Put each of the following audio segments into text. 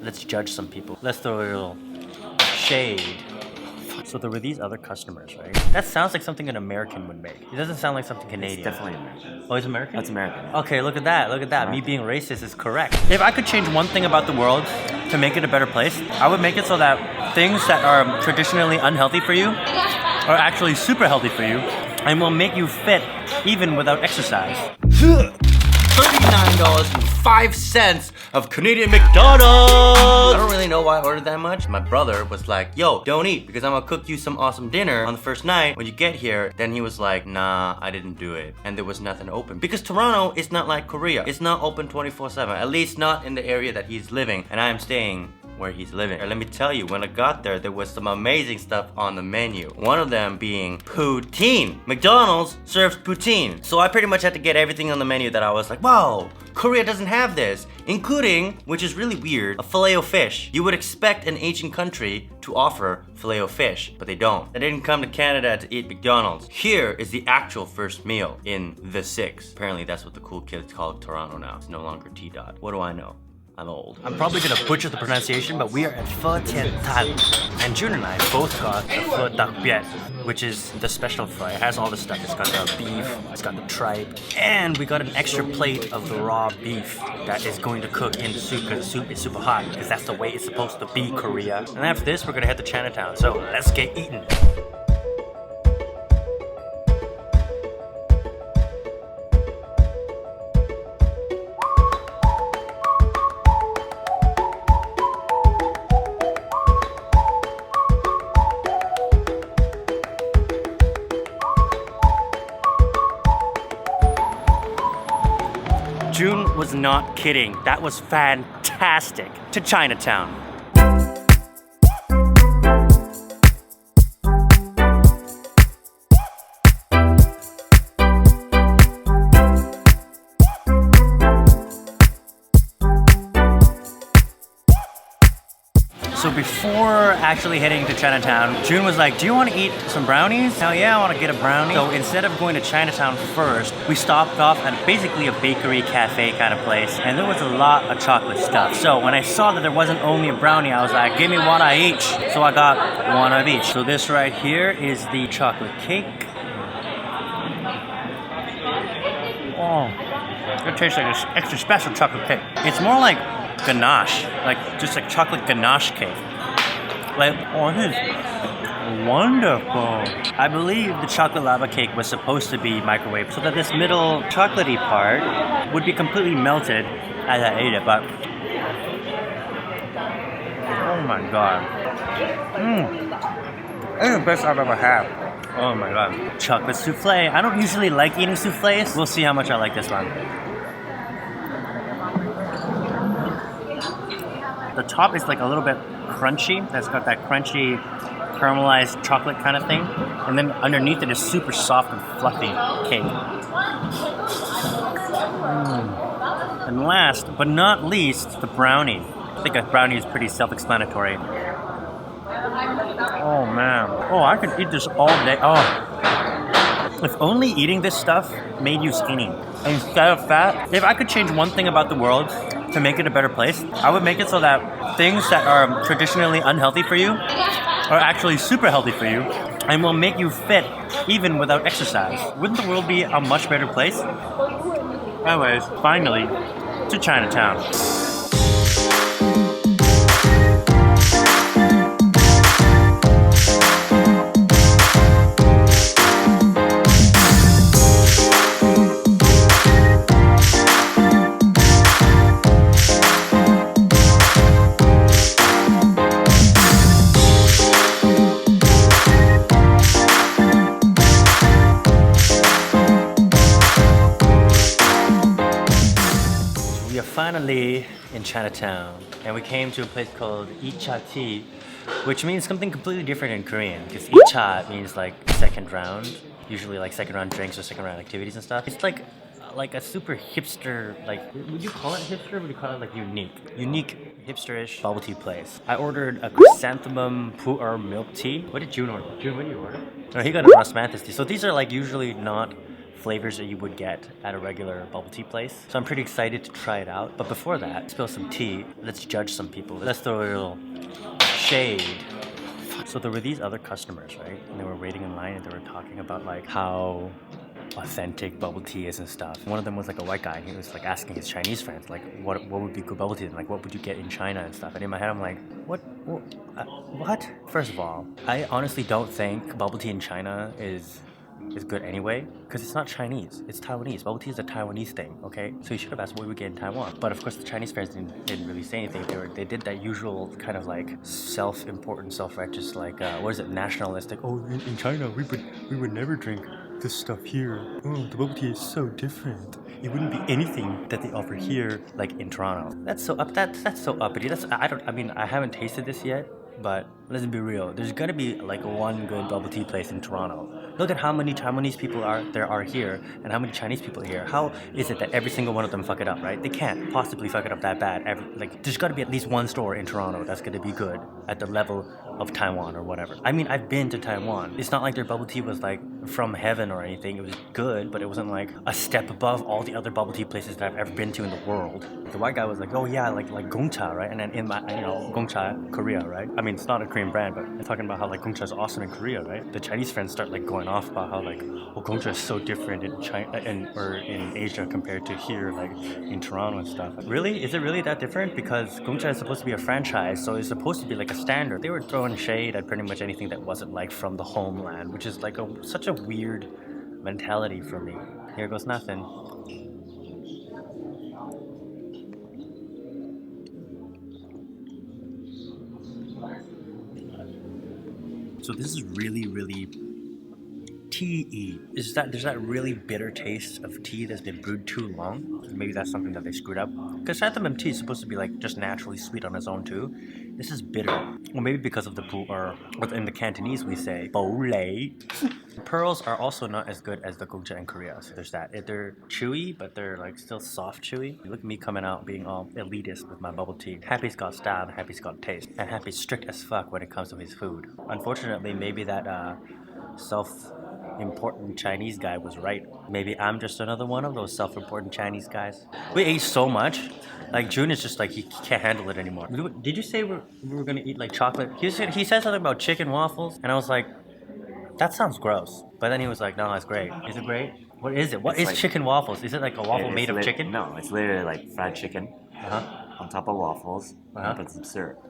let's judge some people. Let's throw a little shade. So there were these other customers, right? That sounds like something an American would make. It doesn't sound like something Canadian. It's definitely American. Oh, it's American? That's American. Okay, look at that. Look at that. Me being racist is correct. If I could change one thing about the world to make it a better place, I would make it so that things that are traditionally unhealthy for you are actually super healthy for you and will make you fit even without exercise. $39.05 of Canadian McDonald! I don't really know why I ordered that much. My brother was like, yo, don't eat because I'm gonna cook you some awesome dinner on the first night when you get here. Then he was like, nah, I didn't do it. And there was nothing open. Because Toronto is not like Korea. It's not open 24/7, at least not in the area that he's living. And I am staying where he's living. And let me tell you, when I got there, there was some amazing stuff on the menu. One of them being poutine. McDonald's serves poutine. So I pretty much had to get everything on the menu that I was like, wow, Korea doesn't have this. Including, which is really weird, a filet-o-fish. You would expect an Asian country to offer filet-o-fish, but they don't. I didn't come to Canada to eat McDonald's. Here is the actual first meal in the 6. Apparently that's what the cool kids call Toronto now. It's no longer T-Dot. What do I know? I'm old. I'm probably gonna butcher the pronunciation, but we are at Pho Tien Tan. And June and I both got the Pho Dak Biet, which is the special pho. It has all the stuff. It's got the beef, it's got the tripe, and we got an extra plate of the raw beef that is going to cook in the soup because the soup is super hot because that's the way it's supposed to be, Korea. And after this, we're gonna head to Chinatown. So let's get eating. June was not kidding. That was fantastic. To Chinatown. So before actually heading to Chinatown, June was like, do you want to eat some brownies? Hell yeah, I want to get a brownie. So instead of going to Chinatown first, we stopped off at basically a bakery cafe kind of place, and there was a lot of chocolate stuff. So when I saw that there wasn't only a brownie, I was like, give me one of each. So I got one of each. So this right here is the chocolate cake. Oh, it tastes like an extra special chocolate cake. It's more like ganache, like just like chocolate ganache cake. Like, oh, this is wonderful. I believe the chocolate lava cake was supposed to be microwaved so that this middle chocolatey part would be completely melted as I ate it, but oh my god. It's the best I've ever had. Oh my god. Chocolate souffle. I don't usually like eating souffles. We'll see how much I like this one. The top is like a little bit crunchy. That's got that crunchy caramelized chocolate kind of thing. And then underneath it is super soft and fluffy cake. And last but not least, the brownie. I think a brownie is pretty self-explanatory. Oh man. Oh, I could eat this all day. Oh. If only eating this stuff made you skinny instead of fat. If I could change one thing about the world to make it a better place, I would make it so that things that are traditionally unhealthy for you are actually super healthy for you and will make you fit even without exercise. Wouldn't the world be a much better place? Anyways, finally, to Chinatown. Finally in Chinatown, and we came to a place called Icha Tea, which means something completely different in Korean, because Icha means like second round, usually like second round drinks or second round activities and stuff. It's like a super hipster, like, would you call it hipster or would you call it like unique hipsterish bubble tea place? I ordered a chrysanthemum pu'er milk tea. What did June order? June, what did you order? No, he got an osmanthus tea. So these are like usually not flavors that you would get at a regular bubble tea place. So I'm pretty excited to try it out. But before that, spill some tea. Let's judge some people. Let's throw a little shade. So there were these other customers, right? And they were waiting in line and they were talking about like how authentic bubble tea is and stuff. One of them was like a white guy and he was like asking his Chinese friends like what would be good bubble tea and like what would you get in China and stuff. And in my head I'm like, what? First of all, I honestly don't think bubble tea in China is good anyway, because it's not Chinese, it's Taiwanese. Bubble tea is a Taiwanese thing, okay? So you should have asked what we get in Taiwan. But of course the Chinese friends didn't really say anything. They did that usual kind of like self-important, self-righteous, like what is it, nationalistic, oh in China we would never drink this stuff here. Oh, the bubble tea is so different. It wouldn't be anything that they offer here, like in Toronto. That's so uppity. I haven't tasted this yet, but let's be real. There's gotta be like one good bubble tea place in Toronto. Look at how many Taiwanese people there are here, and how many Chinese people are here. How is it that every single one of them fuck it up, right? They can't possibly fuck it up that bad. There's gotta be at least one store in Toronto that's gonna be good at the level of Taiwan or whatever. I mean, I've been to Taiwan. It's not like their bubble tea was like from heaven or anything. It was good, but it wasn't like a step above all the other bubble tea places that I've ever been to in the world. The white guy was like, oh yeah, like Gongcha, right? And then in my, Gongcha, Korea, right? I mean, it's not a Korean brand, but I'm talking about how like Gongcha is awesome in Korea, right? The Chinese friends start like going off about how like, oh, Gongcha is so different in China or in Asia compared to here, like in Toronto and stuff. Really? Is it really that different? Because Gongcha is supposed to be a franchise, so it's supposed to be like a standard. They were throwing shade at pretty much anything that wasn't like from the homeland, which is like such a weird mentality for me. Here goes nothing. So this is really, really tea-y. There's that really bitter taste of tea that's been brewed too long. Maybe that's something that they screwed up. Because chrysanthemum tea is supposed to be like just naturally sweet on its own too. This is bitter. Or maybe because of the or in the Cantonese we say bo lei. Pearls are also not as good as the Gongcha in Korea. So there's that. They're chewy, but they're like still soft chewy. Look at me coming out being all elitist with my bubble tea. Happy's got style, Happy's got taste. And Happy's strict as fuck when it comes to his food. Unfortunately, maybe that self-important Chinese guy was right. Maybe I'm just another one of those self-important Chinese guys. We ate so much. Like June is just like he can't handle it anymore. Did you say we were gonna eat like chocolate? He said something about chicken waffles, and I was like, that sounds gross. But then he was like, no, it's great. Is it great? What is it? What It's is like- chicken waffles? Is it like a waffle made of chicken? No, it's literally like fried chicken on top of waffles Uh-huh. and put some syrup.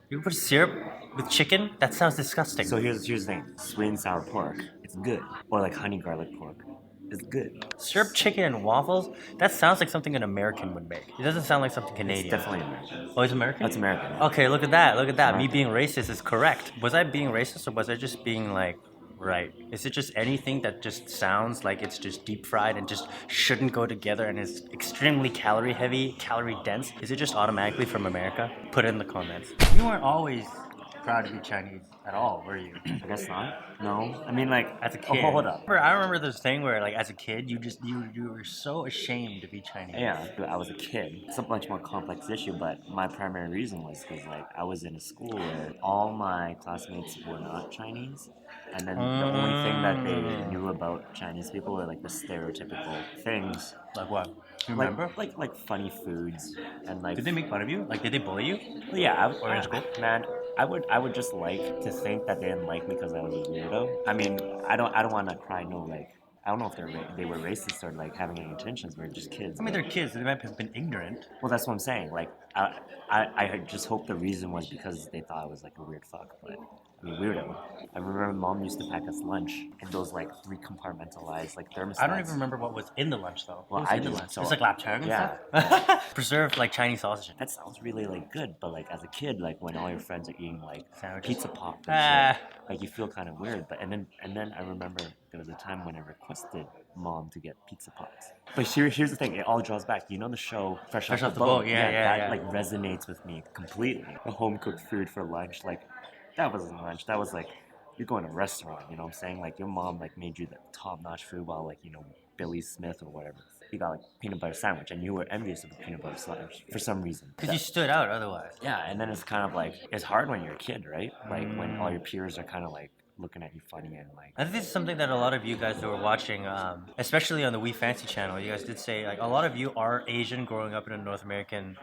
You put syrup with chicken? That sounds disgusting. So here's the thing: sweet and sour pork, it's good, or like honey garlic pork, it's good. Syrup chicken and waffles? That sounds like something an American would make. It doesn't sound like something It's Canadian. definitely American. Oh, it's American? That's American. Okay, look at that. Look at that. Me American. being racist is correct. Was I being racist or was I just being like, right? Is it just anything that just sounds like it's just deep fried and just shouldn't go together and is extremely calorie heavy, calorie dense? Is it just automatically from America? Put it in the comments. You weren't always proud to be Chinese at all, were you? I guess not. No, I mean like As a kid. Oh, hold up. I remember this thing where like as a kid you were so ashamed to be Chinese. Yeah, I was a kid. It's a much more complex issue, but my primary reason was because like I was in a school where all my classmates were not Chinese, and then the only thing that they knew about Chinese people were like the stereotypical things. Like what? You remember? Like funny foods and like. Did they make fun of you? Like did they bully you? Yeah, Or in school? Man, I would just like to think that they didn't like me because I was a weirdo. I mean, I don't want to cry no like. I don't know if they were racist or like having any intentions. We're just kids. I mean they're kids, they might have been ignorant. Well, that's what I'm saying. Like, I just hope the reason was because they thought I was like a weird fuck, but I mean weirdo. I remember mom used to pack us lunch in those like 3 compartmentalized like thermostats. I don't even remember what was in the lunch though. Well, What was I in the do, lunch? so- It was like lapchang and Yeah. stuff. Preserved like Chinese sausage. That sounds really like good, but like as a kid, like when all your friends are eating like Sandwiches. pizza pop and Ah. shit, like you feel kind of weird. But and then I remember there was a time when I requested mom to get pizza pops. But here's the thing: it all draws back. You know the show Fresh Off the Boat? Yeah, that like resonates with me completely. The home cooked food for lunch, like that wasn't lunch. That was like you're going to a restaurant. You know what I'm saying? Like your mom like made you the top notch food while like Billy Smith or whatever. You got like peanut butter sandwich, and you were envious of the peanut butter sandwich for some reason. Because you stood out otherwise. Yeah, and then it's kind of like it's hard when you're a kid, right? Like when all your peers are kind of like looking at you funny and like. I think this is something that a lot of you guys who are watching, especially on the We Fancy channel, you guys did say like a lot of you are Asian growing up in a North American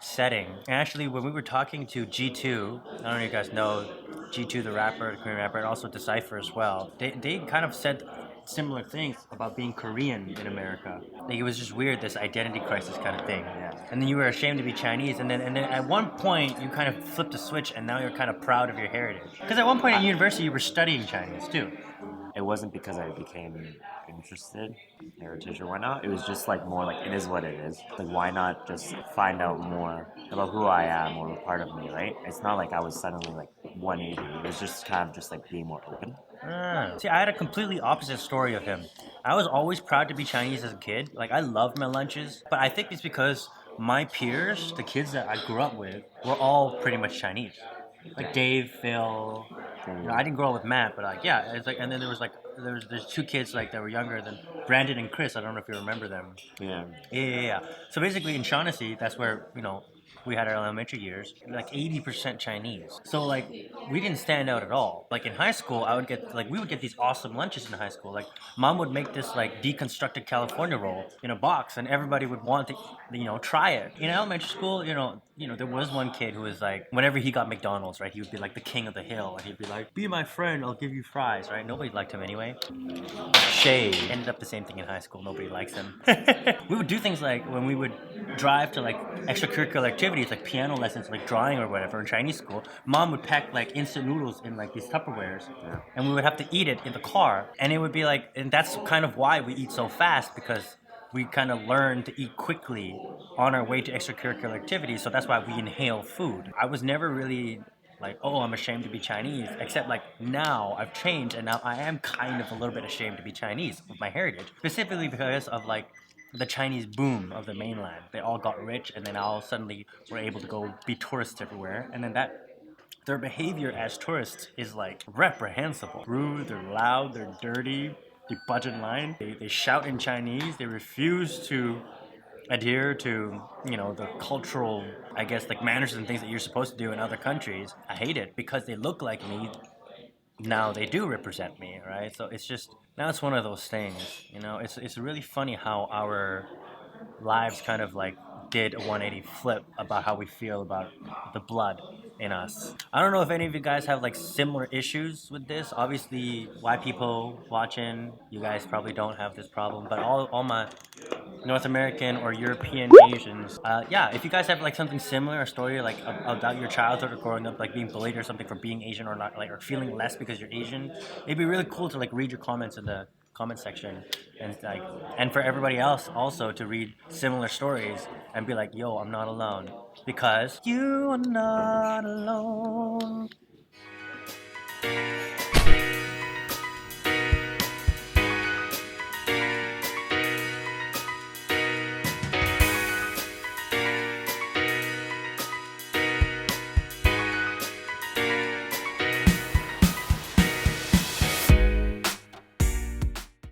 setting. And actually, when we were talking to G2, I don't know if you guys know G2, the rapper, the Korean rapper, and also Decipher as well. They kind of said similar things about being Korean in America. Like it was just weird, this identity crisis kind of thing. Yeah. And then you were ashamed to be Chinese, and then at one point you kind of flipped a switch, and now you're kind of proud of your heritage. Because at one point in university you were studying Chinese too. It wasn't because I became interested in heritage or whatnot. It was just like more like it is what it is. Like why not just find out more about who I am or a part of me, right? It's not like I was suddenly like 180. It was just kind of just like being more open. See, I had a completely opposite story of him. I was always proud to be Chinese as a kid. Like, I loved my lunches. But I think it's because my peers, the kids that I grew up with, were all pretty much Chinese. Like Dave, Phil. I didn't grow up with Matt, but like, yeah. It's like, and then there was like, there's two kids like that were younger than Brandon and Chris. I don't know if you remember them. Yeah. Yeah. So basically, in Shaughnessy, that's where we had our elementary years, like 80% Chinese. So like we didn't stand out at all. Like in high school, we would get these awesome lunches in high school. Like mom would make this like deconstructed California roll in a box, and everybody would want to try it. In elementary school, there was one kid who was like, whenever he got McDonald's, right, he would be like the king of the hill, and he'd be like, "Be my friend, I'll give you fries," right? Nobody liked him anyway. Shade. Ended up the same thing in high school. Nobody likes him. We would do things like when we would drive to like extracurricular activities like piano lessons, like drawing or whatever in Chinese school. Mom would pack like instant noodles in like these Tupperwares, and we would have to eat it in the car. And it would be like, and that's kind of why we eat so fast, because we kind of learn to eat quickly on our way to extracurricular activities. So that's why we inhale food. I was never really like, oh, I'm ashamed to be Chinese, except like now I've changed, and now I am kind of a little bit ashamed to be Chinese with my heritage, specifically because of like the Chinese boom of the mainland. They all got rich, and then all suddenly were able to go be tourists everywhere, and then their behavior as tourists is like reprehensible. Rude, they're loud, they're dirty, they budge in line, they shout in Chinese, they refuse to adhere to the cultural, I guess, like manners and things that you're supposed to do in other countries. I hate it because they look like me. Now they do represent me, right? So it's just, now it's one of those things, it's really funny how our lives kind of like did a 180 flip about how we feel about the blood in us. I don't know if any of you guys have like similar issues with this. Obviously, white people watching, you guys probably don't have this problem, but all my North American or European Asians, if you guys have like something similar, a story like about your childhood or growing up, like being bullied or something for being Asian, or not, like, or feeling less because you're Asian, it'd be really cool to like read your comments in the comment section, and for everybody else also to read similar stories and be like, yo, I'm not alone, because you are not alone.